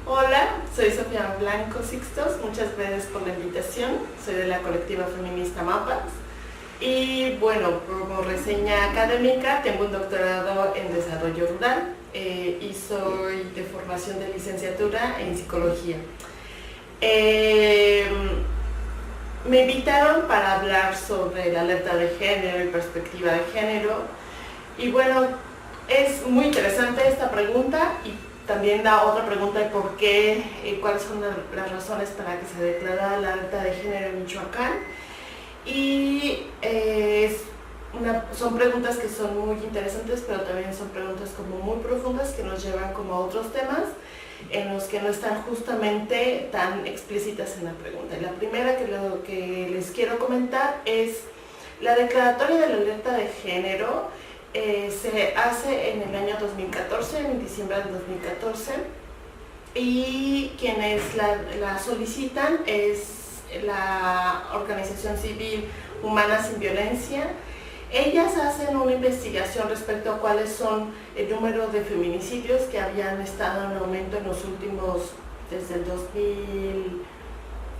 Hola, soy Sofía Blanco Sixtos, muchas gracias por la invitación. Soy de la colectiva feminista Mapas y bueno, como reseña académica tengo un doctorado en desarrollo rural y soy de formación de licenciatura en psicología. Me invitaron para hablar sobre la alerta de género y perspectiva de género y bueno, es muy interesante esta pregunta y también da otra pregunta de por qué, cuáles son las razones para que se declara la alerta de género en Michoacán. Y son preguntas que son muy interesantes, pero también son preguntas como muy profundas que nos llevan como a otros temas en los que no están justamente tan explícitas en la pregunta. Y la primera que les quiero comentar es la declaratoria de la alerta de género. Se hace en el año 2014, en diciembre del 2014, y quienes la solicitan es la Organización Civil Humanas Sin Violencia. Ellas hacen una investigación respecto a cuáles son el número de feminicidios que habían estado en aumento en los últimos, desde el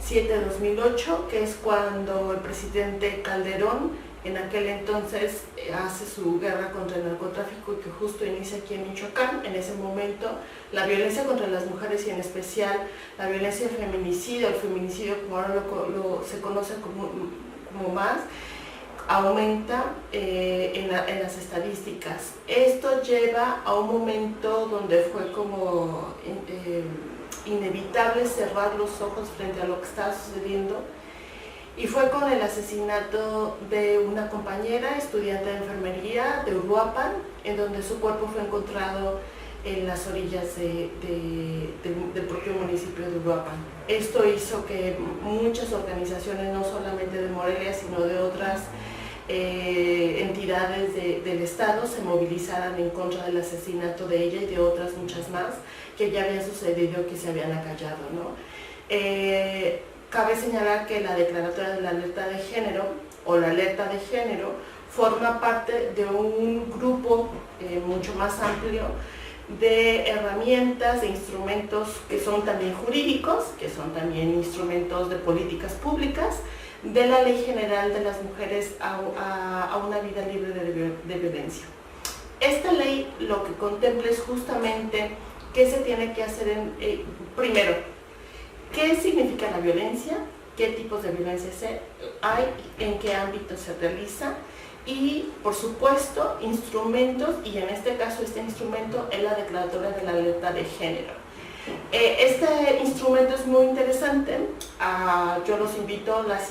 2007-2008, que es cuando el presidente Calderón en aquel entonces hace su guerra contra el narcotráfico y que justo inicia aquí en Michoacán. En ese momento la violencia contra las mujeres y en especial la violencia del feminicidio, el feminicidio como ahora se conoce como más, aumenta en las estadísticas. Esto lleva a un momento donde fue como inevitable cerrar los ojos frente a lo que estaba sucediendo. Y fue con el asesinato de una compañera, estudiante de enfermería de Uruapan, en donde su cuerpo fue encontrado en las orillas del propio municipio de Uruapan. Esto hizo que muchas organizaciones, no solamente de Morelia, sino de otras entidades del Estado, se movilizaran en contra del asesinato de ella y de otras muchas más que ya habían sucedido, que se habían acallado, ¿no? Cabe señalar que la declaratoria de la alerta de género o la alerta de género forma parte de un grupo mucho más amplio de herramientas, de instrumentos que son también jurídicos, que son también instrumentos de políticas públicas, de la Ley General de las Mujeres a una vida libre de violencia. Esta ley lo que contempla es justamente qué se tiene que hacer primero, ¿qué significa la violencia? ¿Qué tipos de violencia hay? ¿En qué ámbito se realiza? Y, por supuesto, instrumentos, y en este caso este instrumento es la declaratoria de la alerta de género. Este instrumento es muy interesante, yo las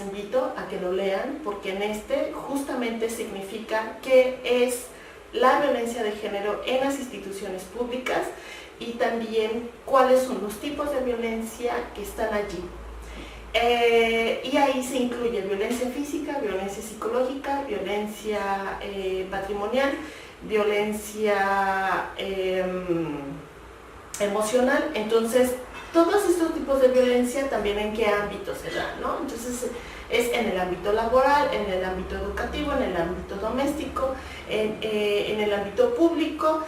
invito a que lo lean, porque en este justamente significa qué es la violencia de género en las instituciones públicas, y también cuáles son los tipos de violencia que están allí. Y ahí se incluye violencia física, violencia psicológica, violencia patrimonial, violencia emocional. Entonces, todos estos tipos de violencia también en qué ámbito se dan, ¿no? Entonces, es en el ámbito laboral, en el ámbito educativo, en el ámbito doméstico, en el ámbito público.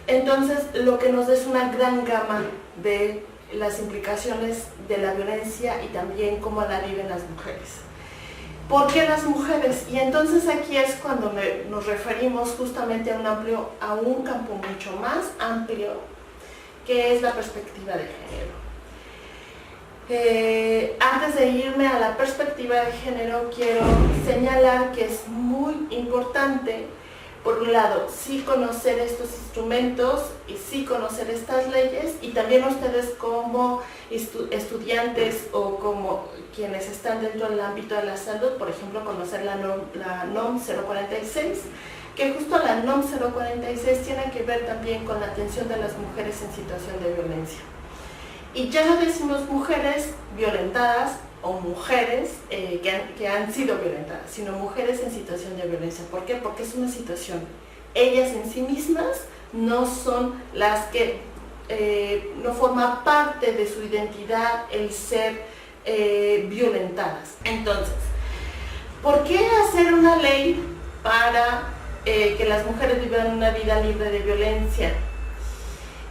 Entonces, lo que nos da es una gran gama de las implicaciones de la violencia y también cómo la viven las mujeres. ¿Por qué las mujeres? Y entonces aquí es cuando nos referimos justamente a un campo mucho más amplio, que es la perspectiva de género. Antes de irme a la perspectiva de género, quiero señalar que es muy importante, por un lado, sí conocer estos instrumentos y sí conocer estas leyes, y también ustedes como estudiantes o como quienes están dentro del ámbito de la salud, por ejemplo, conocer la NOM 046, que justo la NOM 046 tiene que ver también con la atención de las mujeres en situación de violencia. Y ya no decimos mujeres violentadas o mujeres que han sido violentadas, sino mujeres en situación de violencia. ¿Por qué? Porque es una situación. Ellas en sí mismas no son las que, no forma parte de su identidad el ser violentadas. Entonces, ¿por qué hacer una ley para que las mujeres vivan una vida libre de violencia?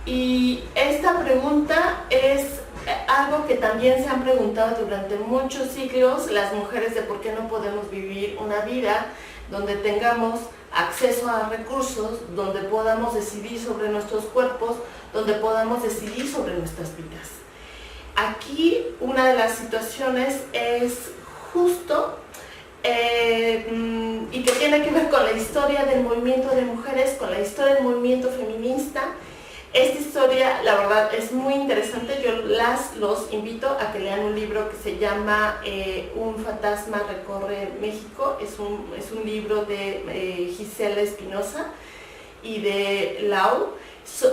Y esta pregunta es algo que también se han preguntado durante muchos siglos las mujeres, de por qué no podemos vivir una vida donde tengamos acceso a recursos, donde podamos decidir sobre nuestros cuerpos, donde podamos decidir sobre nuestras vidas. Aquí una de las situaciones es justo y que tiene que ver con la historia del movimiento de mujeres, con la historia del movimiento feminista. Esta historia, la verdad, es muy interesante. Yo los invito a que lean un libro que se llama Un fantasma recorre México. Es un libro de Gisela Espinosa y de Lau.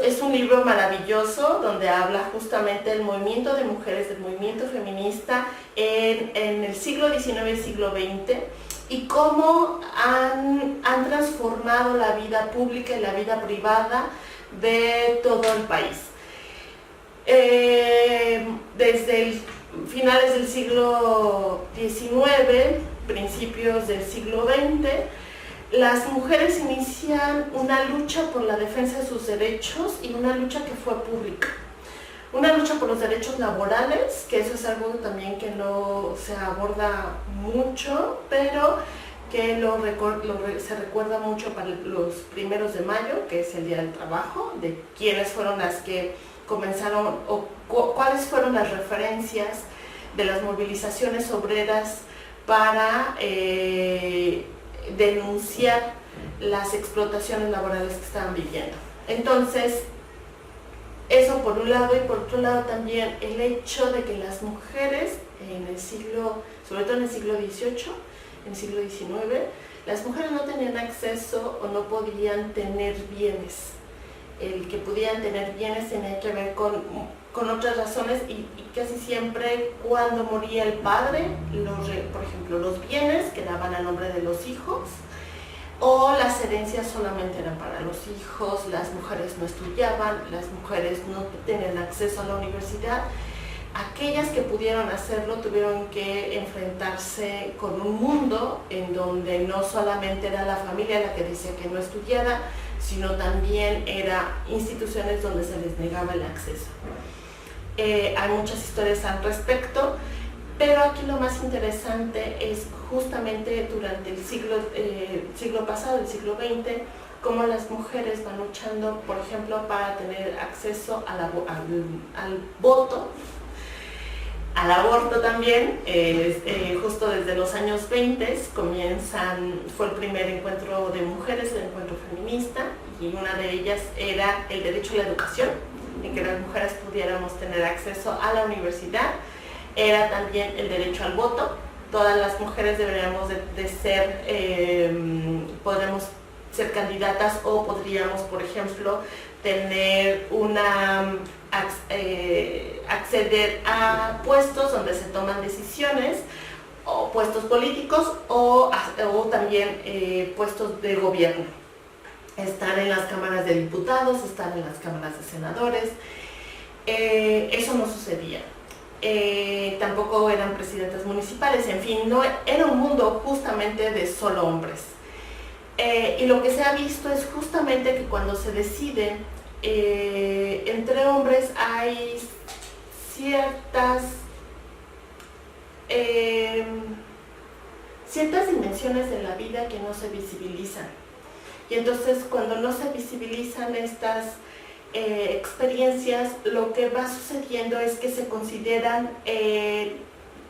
Es un libro maravilloso donde habla justamente del movimiento de mujeres, del movimiento feminista en el siglo XIX y siglo XX, y cómo han transformado la vida pública y la vida privada de todo el país. Desde finales del siglo XIX, principios del siglo XX, las mujeres inician una lucha por la defensa de sus derechos, y una lucha que fue pública. Una lucha por los derechos laborales, que eso es algo también que no se aborda mucho, pero que se recuerda mucho para los 1 de mayo, que es el Día del Trabajo, de quiénes fueron las que comenzaron, o cuáles fueron las referencias de las movilizaciones obreras para denunciar las explotaciones laborales que estaban viviendo. Entonces, eso por un lado, y por otro lado también el hecho de que las mujeres en el siglo, sobre todo en el siglo XVIII, en el siglo XIX, las mujeres no tenían acceso o no podían tener bienes. El que pudieran tener bienes tenía que ver con otras razones, y casi siempre cuando moría el padre, por ejemplo, los bienes quedaban a nombre de los hijos, o las herencias solamente eran para los hijos. Las mujeres no estudiaban, las mujeres no tenían acceso a la universidad. Aquellas que pudieron hacerlo tuvieron que enfrentarse con un mundo en donde no solamente era la familia la que decía que no estudiara, sino también eran instituciones donde se les negaba el acceso. Hay muchas historias al respecto, pero aquí lo más interesante es justamente durante el siglo pasado, el siglo XX, cómo las mujeres van luchando, por ejemplo, para tener acceso al voto, al aborto también. Justo desde los años 20 fue el primer encuentro de mujeres, el encuentro feminista, y una de ellas era el derecho a la educación, en que las mujeres pudiéramos tener acceso a la universidad. Era también el derecho al voto. Todas las mujeres deberíamos de ser, podremos ser candidatas, o podríamos, por ejemplo, tener acceder a puestos donde se toman decisiones, o puestos políticos, o también puestos de gobierno. Estar en las cámaras de diputados, estar en las cámaras de senadores. Eso no sucedía. Tampoco eran presidentas municipales, en fin, no era un mundo justamente de solo hombres. Y lo que se ha visto es justamente que cuando se decide entre hombres hay ciertas dimensiones de la vida que no se visibilizan. Y entonces, cuando no se visibilizan estas experiencias, lo que va sucediendo es que se consideran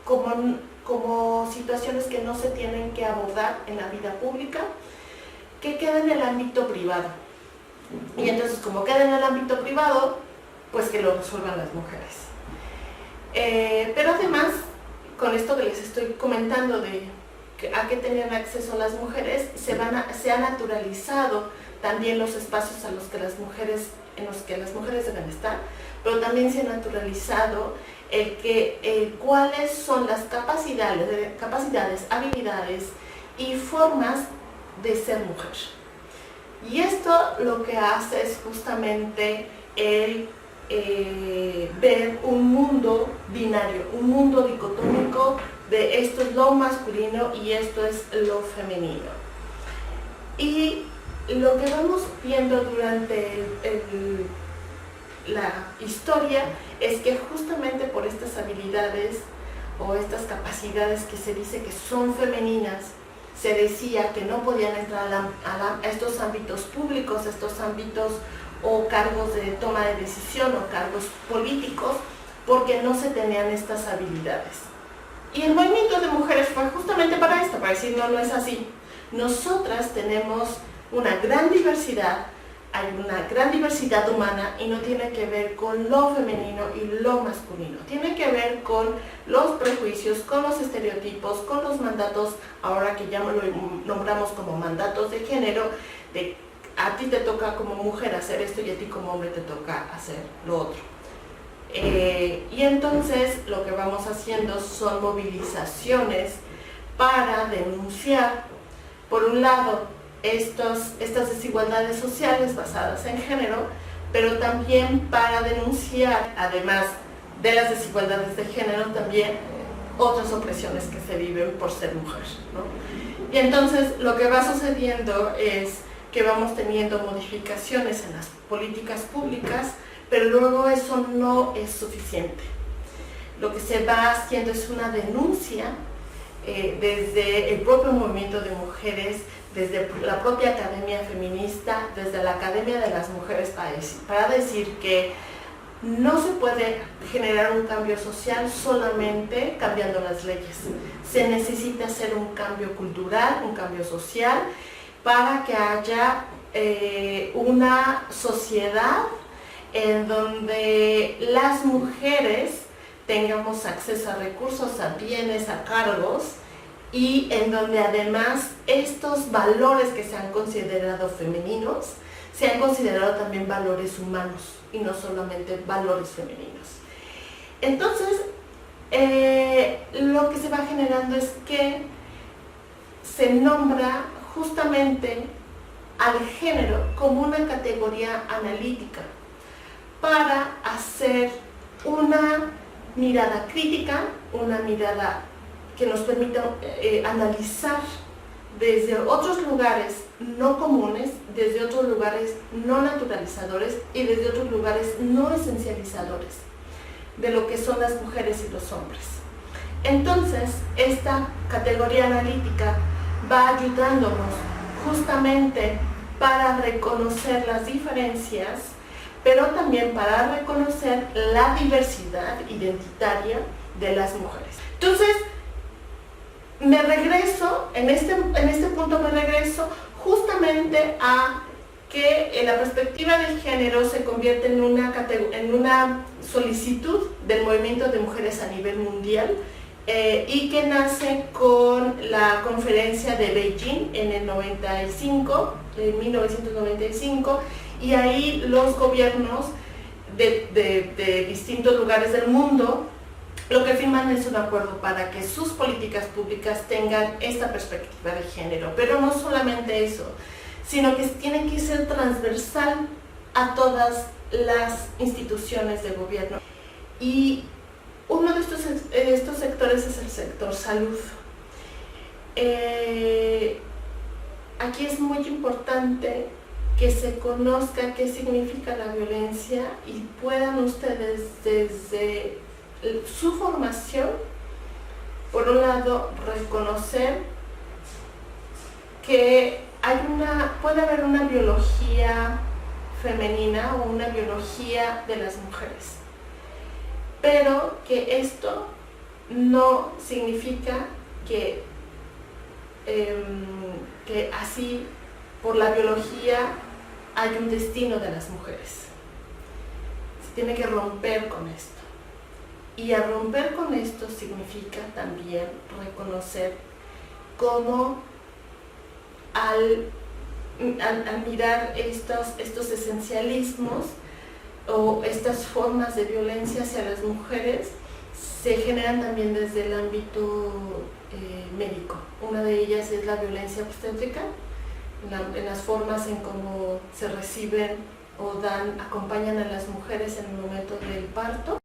como situaciones que no se tienen que abordar en la vida pública, que quedan en el ámbito privado. Y entonces, como queda en el ámbito privado, pues que lo resuelvan las mujeres. Pero además, con esto que les estoy comentando de a qué tenían acceso las mujeres, se ha naturalizado también los espacios en los que las mujeres deben estar, pero también se ha naturalizado cuáles son las capacidades, habilidades y formas de ser mujer. Y esto lo que hace es justamente el ver un mundo binario, un mundo dicotómico de esto es lo masculino y esto es lo femenino. Y lo que vamos viendo durante la historia es que justamente por estas habilidades o estas capacidades que se dice que son femeninas, se decía que no podían entrar a estos ámbitos públicos, a estos ámbitos o cargos de toma de decisión o cargos políticos, porque no se tenían estas habilidades. Y el movimiento de mujeres fue justamente para esto, para decir no, no es así. Nosotras tenemos una gran diversidad, hay una gran diversidad humana y no tiene que ver con lo femenino y lo masculino. Tiene que ver con los prejuicios, con los estereotipos, con los mandatos, ahora que ya lo nombramos como mandatos de género, de a ti te toca como mujer hacer esto y a ti como hombre te toca hacer lo otro. Y entonces lo que vamos haciendo son movilizaciones para denunciar, por un lado, estas desigualdades sociales basadas en género, pero también para denunciar, además de las desigualdades de género, también otras opresiones que se viven por ser mujer, ¿no? Y entonces lo que va sucediendo es que vamos teniendo modificaciones en las políticas públicas, pero luego eso no es suficiente. Lo que se va haciendo es una denuncia desde el propio movimiento de mujeres, desde la propia academia feminista, desde la Academia de las Mujeres, para decir que no se puede generar un cambio social solamente cambiando las leyes. Se necesita hacer un cambio cultural, un cambio social, para que haya una sociedad en donde las mujeres tengamos acceso a recursos, a bienes, a cargos, y en donde además estos valores que se han considerado femeninos sean considerados también valores humanos y no solamente valores femeninos. Entonces, lo que se va generando es que se nombra justamente al género como una categoría analítica para hacer una mirada crítica, una mirada que nos permita analizar desde otros lugares no comunes, desde otros lugares no naturalizadores y desde otros lugares no esencializadores de lo que son las mujeres y los hombres. Entonces, esta categoría analítica va ayudándonos justamente para reconocer las diferencias, pero también para reconocer la diversidad identitaria de las mujeres. Entonces, me regreso, en este punto me regreso justamente a que la perspectiva de género se convierte en una solicitud del movimiento de mujeres a nivel mundial, y que nace con la conferencia de Beijing en el 1995, y ahí los gobiernos de distintos lugares del mundo lo que firman es un acuerdo para que sus políticas públicas tengan esta perspectiva de género, pero no solamente eso, sino que tiene que ser transversal a todas las instituciones de gobierno. Y uno de estos sectores es el sector salud. Aquí es muy importante que se conozca qué significa la violencia y puedan ustedes desde su formación, por un lado, reconocer que puede haber una biología femenina o una biología de las mujeres, pero que esto no significa que así por la biología hay un destino de las mujeres. Se tiene que romper con esto. Y al romper con esto significa también reconocer cómo al mirar estos esencialismos o estas formas de violencia hacia las mujeres se generan también desde el ámbito médico. Una de ellas es la violencia obstétrica, en las formas en cómo se reciben o acompañan a las mujeres en el momento del parto.